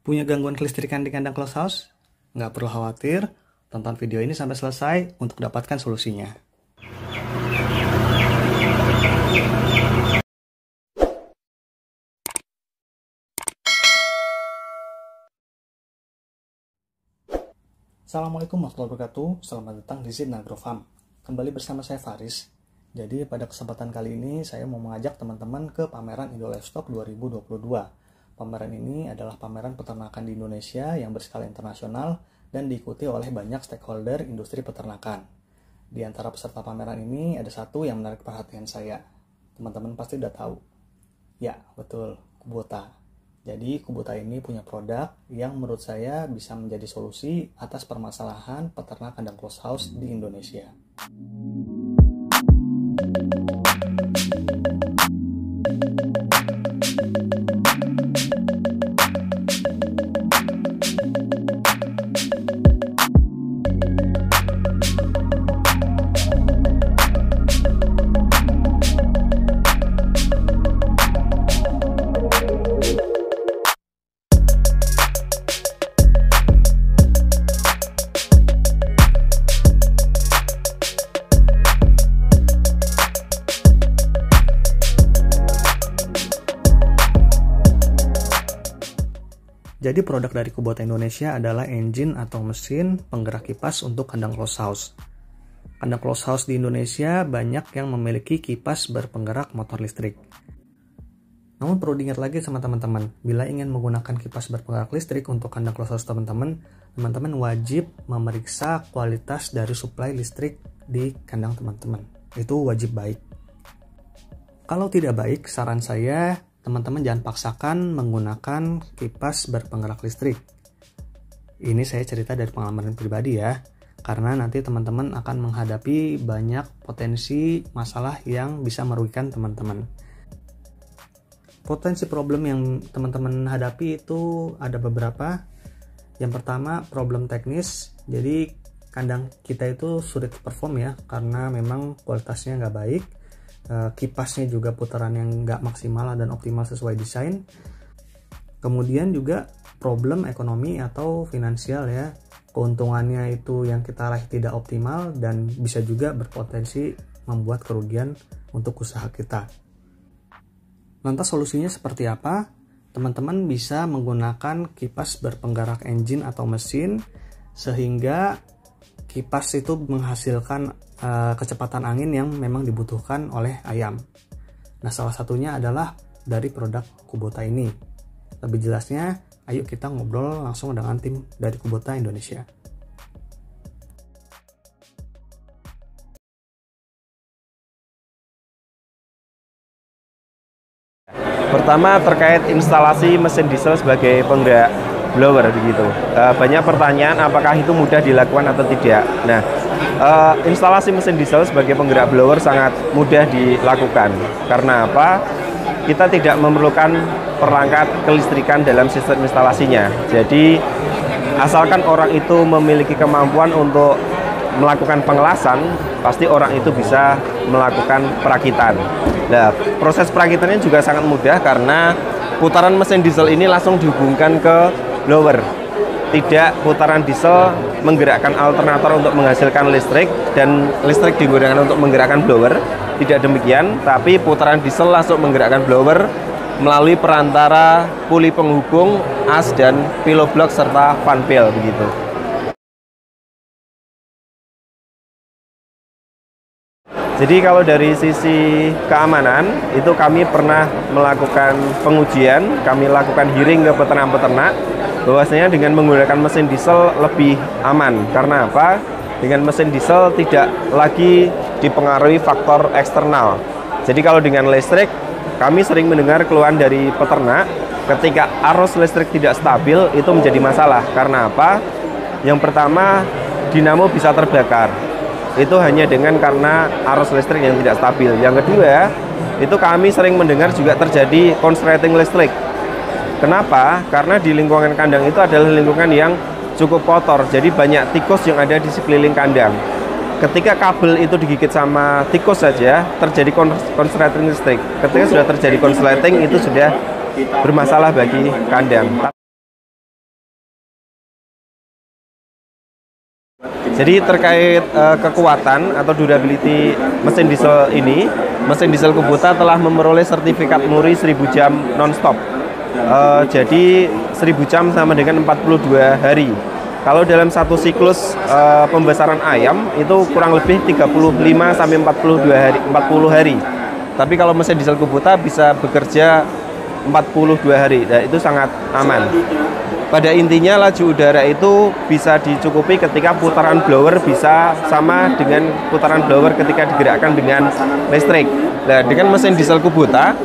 Punya gangguan kelistrikan di kandang close house? Nggak perlu khawatir, tonton video ini sampai selesai untuk dapatkan solusinya. Assalamualaikum warahmatullahi wabarakatuh, selamat datang di Zin Agrofarm. Kembali bersama saya Faris. Jadi pada kesempatan kali ini saya mau mengajak teman-teman ke pameran Indo Livestock 2022. Pameran ini adalah pameran peternakan di Indonesia yang berskala internasional dan diikuti oleh banyak stakeholder industri peternakan. Di antara peserta pameran ini ada satu yang menarik perhatian saya. Teman-teman pasti udah tahu. Ya, betul, Kubota. Jadi Kubota ini punya produk yang menurut saya bisa menjadi solusi atas permasalahan peternak kandang close house di Indonesia. Jadi produk dari Kubota Indonesia adalah engine atau mesin penggerak kipas untuk kandang close house. Kandang close house di Indonesia banyak yang memiliki kipas berpenggerak motor listrik. Namun perlu diingat lagi sama teman-teman, bila ingin menggunakan kipas berpenggerak listrik untuk kandang close house teman-teman wajib memeriksa kualitas dari suplai listrik di kandang teman-teman. Itu wajib baik. Kalau tidak baik, saran saya teman-teman jangan paksakan menggunakan kipas berpenggerak listrik. Ini saya cerita dari pengalaman pribadi ya, karena nanti teman-teman akan menghadapi banyak potensi masalah yang bisa merugikan teman-teman. Potensi problem yang teman-teman hadapi itu ada beberapa. Yang pertama, problem teknis. Jadi kandang kita itu sulit perform ya, karena memang kualitasnya nggak baik. Kipasnya juga putaran yang nggak maksimal dan optimal sesuai desain. Kemudian juga problem ekonomi atau finansial ya, keuntungannya itu yang kita raih tidak optimal dan bisa juga berpotensi membuat kerugian untuk usaha kita. Lantas solusinya seperti apa? Teman-teman bisa menggunakan kipas berpenggerak engine atau mesin sehingga kipas itu menghasilkan kecepatan angin yang memang dibutuhkan oleh ayam. Nah, salah satunya adalah dari produk Kubota ini. Lebih jelasnya, ayo kita ngobrol langsung dengan tim dari Kubota Indonesia. Pertama terkait instalasi mesin diesel sebagai penggerak blower begitu. Banyak pertanyaan apakah itu mudah dilakukan atau tidak. Nah, instalasi mesin diesel sebagai penggerak blower sangat mudah dilakukan. Karena apa? Kita tidak memerlukan perangkat kelistrikan dalam sistem instalasinya. Jadi, asalkan orang itu memiliki kemampuan untuk melakukan pengelasan, pasti orang itu bisa melakukan perakitan. Nah, proses perakitannya juga sangat mudah karena putaran mesin diesel ini langsung dihubungkan ke blower. Tidak putaran diesel menggerakkan alternator untuk menghasilkan listrik dan listrik digunakan untuk menggerakkan blower. Tidak demikian, tapi putaran diesel langsung menggerakkan blower melalui perantara puli penghubung, as dan piloblok serta fan pail begitu. Jadi kalau dari sisi keamanan itu kami pernah melakukan pengujian, kami lakukan hearing ke peternak-peternak bahwasanya dengan menggunakan mesin diesel lebih aman. Karena apa? Dengan mesin diesel tidak lagi dipengaruhi faktor eksternal. Jadi kalau dengan listrik, kami sering mendengar keluhan dari peternak ketika arus listrik tidak stabil itu menjadi masalah. Karena apa? Yang pertama, dinamo bisa terbakar. Itu hanya dengan karena arus listrik yang tidak stabil. Yang kedua, itu kami sering mendengar juga terjadi konsleting listrik. Kenapa? Karena di lingkungan kandang itu adalah lingkungan yang cukup kotor, jadi banyak tikus yang ada di sekeliling kandang. Ketika kabel itu digigit sama tikus saja, terjadi konsleting listrik. Ketika sudah terjadi konsleting, itu sudah bermasalah bagi kandang. Jadi terkait kekuatan atau durability mesin diesel ini, mesin diesel Kubota telah memperoleh sertifikat MURI 1000 jam non-stop. Jadi 1000 jam sama dengan 42 hari. Kalau dalam satu siklus pembesaran ayam itu kurang lebih 35 sampai 40 hari. Tapi kalau mesin diesel Kubota bisa bekerja 42 hari, dan itu sangat aman. Pada intinya laju udara itu bisa dicukupi ketika putaran blower bisa sama dengan putaran blower ketika digerakkan dengan listrik. Nah, dengan mesin diesel Kubota,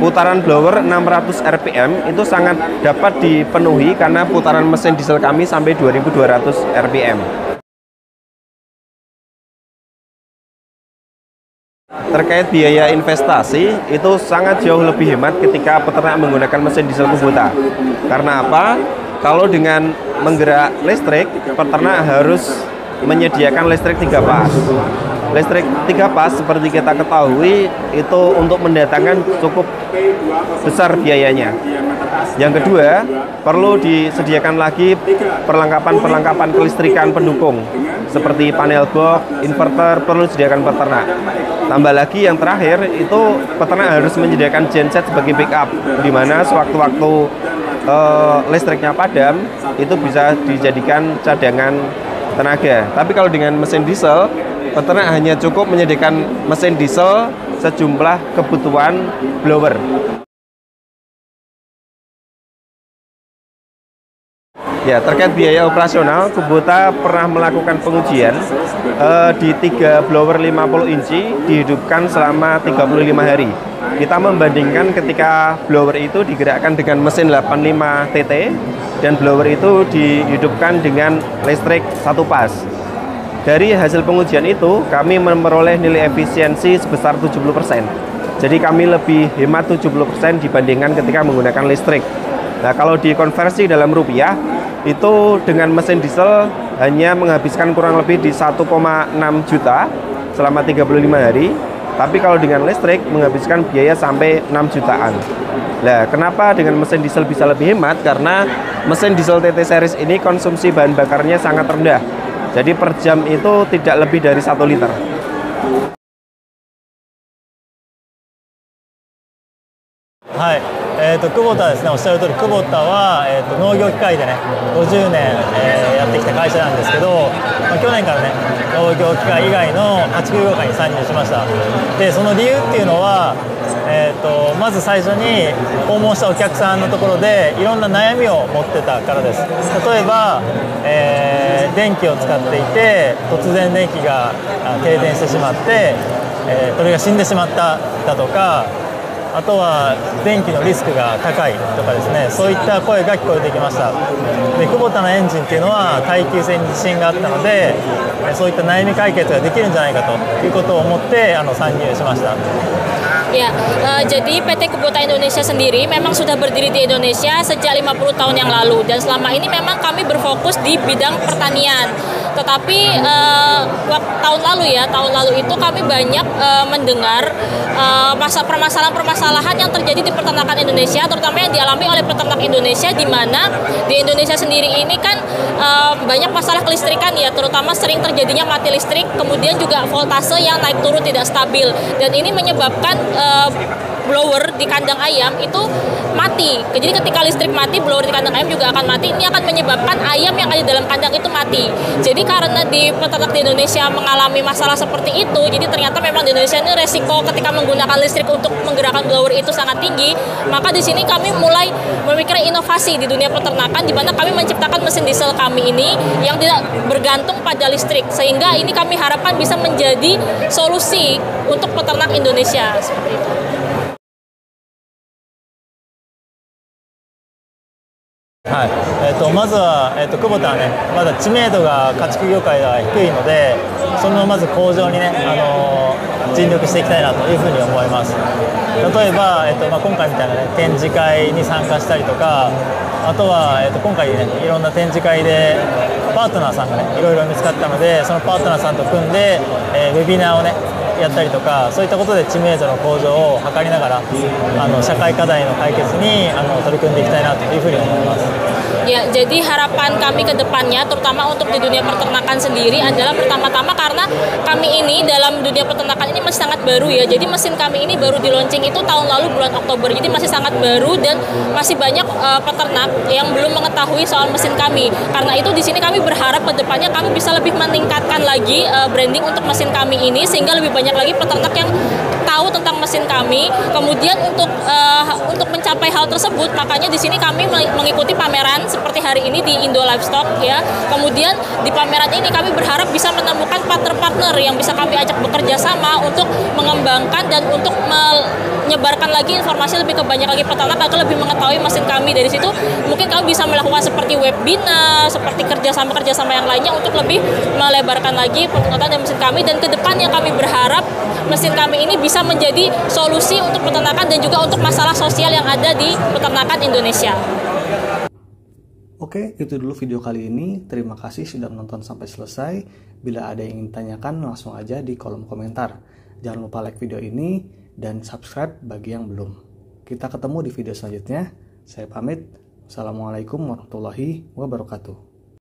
putaran blower 600 rpm itu sangat dapat dipenuhi karena putaran mesin diesel kami sampai 2200 rpm. Terkait biaya investasi, itu sangat jauh lebih hemat ketika peternak menggunakan mesin diesel Kubota. Karena apa? Kalau dengan menggerak listrik, peternak harus menyediakan listrik 3 pas. Listrik 3 pas seperti kita ketahui itu untuk mendatangkan cukup besar biayanya. Yang kedua, perlu disediakan lagi perlengkapan kelistrikan pendukung seperti panel box, inverter, perlu disediakan peternak. Tambah lagi yang terakhir itu peternak harus menyediakan genset sebagai backup, di mana sewaktu-waktu listriknya padam itu bisa dijadikan cadangan tenaga. Tapi kalau dengan mesin diesel, peternak hanya cukup menyediakan mesin diesel sejumlah kebutuhan blower. Ya, terkait biaya operasional, Kubota pernah melakukan pengujian di 3 blower 50 inci dihidupkan selama 35 hari. Kita membandingkan ketika blower itu digerakkan dengan mesin 85 TT dan blower itu dihidupkan dengan listrik 1 pas. Dari hasil pengujian itu, kami memperoleh nilai efisiensi sebesar 70%. Jadi kami lebih hemat 70% dibandingkan ketika menggunakan listrik. Nah, kalau dikonversi dalam rupiah, itu dengan mesin diesel hanya menghabiskan kurang lebih di 1,6 juta selama 35 hari. Tapi kalau dengan listrik menghabiskan biaya sampai 6 jutaan. Nah, kenapa dengan mesin diesel bisa lebih hemat? Karena mesin diesel TT series ini konsumsi bahan bakarnya sangat rendah. Jadi per jam itu tidak lebih dari 1 liter. Hai. 久保田ですね、おっしゃる通り、久保田は、農業機械でね、50年、やってきた会社なんですけど、去年からね、農業機械以外の家畜業界に参入しました。で、その理由っていうのは、まず最初に訪問したお客さんのところでいろんな悩みを持ってたからです。例えば、電気を使っていて突然電気が停電してしまって、鳥が死んでしまっただとか、あとは電気のリスクが高いとかですね、そういった声が聞こえてきました。で、クボタのエンジンっていうのは耐久性に自信があったので、そういった悩み解決ができるんじゃないかということを思って参入しました。Ya, jadi PT Kubota Indonesia sendiri memang sudah berdiri di Indonesia sejak 50 tahun yang lalu, dan selama ini memang kami berfokus di bidang pertanian. Tetapi tahun lalu itu kami banyak mendengar permasalahan-permasalahan yang terjadi di peternakan Indonesia, terutama yang dialami oleh peternak Indonesia, di mana di Indonesia sendiri ini kan banyak masalah kelistrikan ya, terutama sering terjadinya mati listrik, kemudian juga voltase yang naik turun tidak stabil, dan ini menyebabkan blower di kandang ayam itu mati. Jadi ketika listrik mati, blower di kandang ayam juga akan mati. Ini akan menyebabkan ayam yang ada di dalam kandang itu mati. Jadi karena di peternak di Indonesia mengalami masalah seperti itu, jadi ternyata memang di Indonesia ini resiko ketika menggunakan listrik untuk menggerakkan blower itu sangat tinggi. Maka di sini kami mulai memikirkan inovasi di dunia peternakan, di mana kami menciptakan mesin diesel kami ini yang tidak bergantung pada listrik, sehingga ini kami harapkan bisa menjadi solusi untuk peternak Indonesia seperti itu. はい、まずは、クボタはね、まだ知名度が家畜業界では低いので、そのまず向上にね、尽力していきたいなというふうに思います。例えば、今回みたいなね、展示会に参加したりとか、あとは、今回ね、いろんな展示会でパートナーさんがね、いろいろ見つかったので、そのパートナーさんと組んで、ウェビナーをね、やったりとか、そういったことで知名度の向上を図りながら社会課題の解決に取り組んでいきたいなというふうに思います。Ya, jadi harapan kami ke depannya, terutama untuk di dunia peternakan sendiri adalah pertama-tama karena kami ini dalam dunia peternakan ini masih sangat baru ya. Jadi mesin kami ini baru di launching itu tahun lalu bulan Oktober. Jadi masih sangat baru dan masih banyak peternak yang belum mengetahui soal mesin kami. Karena itu di sini kami berharap ke depannya kami bisa lebih meningkatkan lagi branding untuk mesin kami ini sehingga lebih banyak lagi peternak yang tahu tentang mesin kami. Kemudian untuk mencapai hal tersebut, makanya di sini kami mengikuti pameran seperti hari ini di Indo Livestock ya. Kemudian di pameran ini kami berharap bisa menemukan partner-partner yang bisa kami ajak bekerja sama untuk mengembangkan dan untuk menyebarkan lagi informasi lebih ke banyak lagi peternak agar lebih mengetahui mesin kami. Dari situ mungkin kami bisa melakukan seperti webinar, seperti kerjasama yang lainnya untuk lebih melebarkan lagi pengetahuan dan mesin kami. Dan ke depannya kami berharap mesin kami ini bisa menjadi solusi untuk peternakan dan juga untuk masalah sosial yang ada di peternakan Indonesia. Oke, itu dulu video kali ini. Terima kasih sudah menonton sampai selesai. Bila ada yang ingin tanyakan, langsung aja di kolom komentar. Jangan lupa like video ini dan subscribe bagi yang belum. Kita ketemu di video selanjutnya. Saya pamit. Assalamualaikum warahmatullahi wabarakatuh.